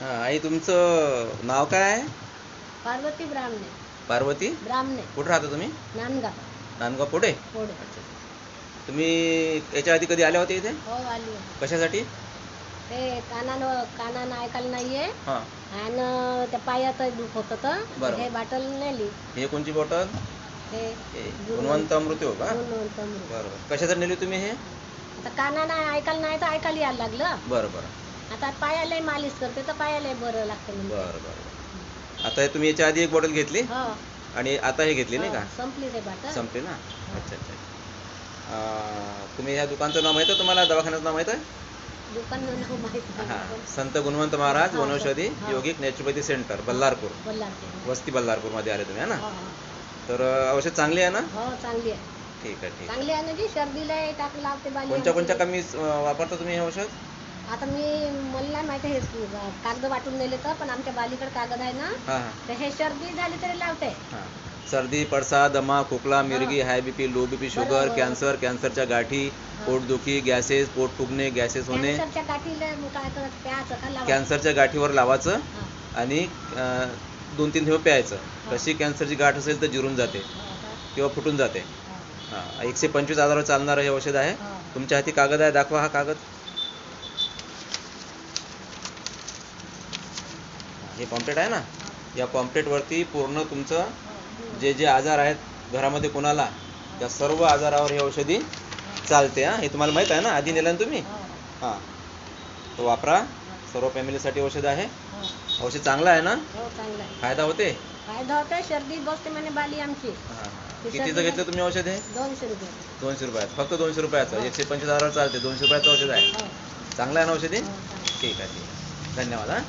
हा, आई तुमचं नाव काय आहे? पार्वती ब्राह्मणे. पार्वती ब्राह्मणे. कुठं राहता तुम्ही? नांदगाव. नांदगाव पुढे. पुढे. अच्छा. तुम्ही याच्या आधी कधी आले होते इथे? हो आली आहे. कशासाठी? ते कानानं ऐकायला नाहीये हां. आणि त्या पायात दुख होत तर बरोबर. हे बाटल नेली. हे कोणची बॉटल? हे हे गुणवंत अमृत हो का? गुणवंत अमृत. बरोबर. कशासाठी नेली तुम्ही हे? आता कानानं ऐकायला नाही तर ऐकायला यायला लागलं. बरं बरं. आता पायाला मालिश करते तर पायाला बरं लागते म्हणते. बरं बरं. आता हे तुम्ही याच्या आधी एक बॉटल घेतली हो. आणि आता हे घेतली नाही का? संपली ते बाटल. संपली ना? अच्छा अच्छा. तुम्ही ह्या दुकानचं नाव माहीत आहे तुम्हाला? दवाखान्याचं नाव माहीत आहे? दुकान नाव माहित हां. नाही. संत गुणवंत महाराज हां, वनौषधी हां. योगिक नॅचरोपॅथी सेंटर बल्लारपूर. बल्लारपूर. वस्ती बल्लारपूरमध्ये आले तुम्ही है ना? हो, तर औषध चांगली आहे ना? हो चांगली आहे. ठीक आहे ठीक आहे. चांगली आहे ना जी सर्दीला टाक लावते बाली. कोणत्या कमी वापरता तुम्ही हे औषध? आता मला नाही माहिती हे कागद वाटून नेले तर पण आमच्या बालीकडे कागद आहे ना हां हां तर हे सर्दी झाली तरी लावते. हां. सर्दी पडसा दमा खोकला मिरगी high BP low BP sugar बरोबर. कॅन्सरच्या गाठी पोटदुखी गॅसेस पोट फुगणे गॅसेस होणे कॅन्सरच्या गाठीला काय करत प्यायचं का लावायचं? कॅन्सरच्या गाठीवर लावायचं हां. आणि 2-3 थेंब प्यायचं. हां. कशी कॅन्सरची गाठ असेल तर जिरून जाते हो का? किंवा फुटून जाते. हां. हां. 125 आजारावर चालणारं हे औषध आहे. हां. तुमच्या हाती कागद आहे, दाखवा हा कागद. हे पॉम्पलेट आहे ना? या पॉम्पलेटवरती पूर्ण तुमचं जे जे आजार आहेत घरामध्ये कोणाला त्या सर्व आजारावर हे औषधी चालते. हां. हे तुम्हाला माहीत आहे ना? आधी नेलं ना तुम्ही? हो. हां. तो वापरा. सर्व फॅमिलीसाठी औषध आहे. हो. औषध चांगलं आहे ना? हो चांगलं आहे. फायदा होते? फायदा होतोय सर्दी बसते म्हणे बाली आमची. हां. ती कितीचं सर्दी घेतलं तुम्ही औषध हे? 200 रुपये. 200 रुपयात. फक्त 200 रुपयाचं. हो. 125 आजारावर चालते. 200 रुपयाचं औषध आहे. हो. चांगलं आहे ना औषधी? हो चांगलं. ठीक आहे ठीक आहे. धन्यवाद हां.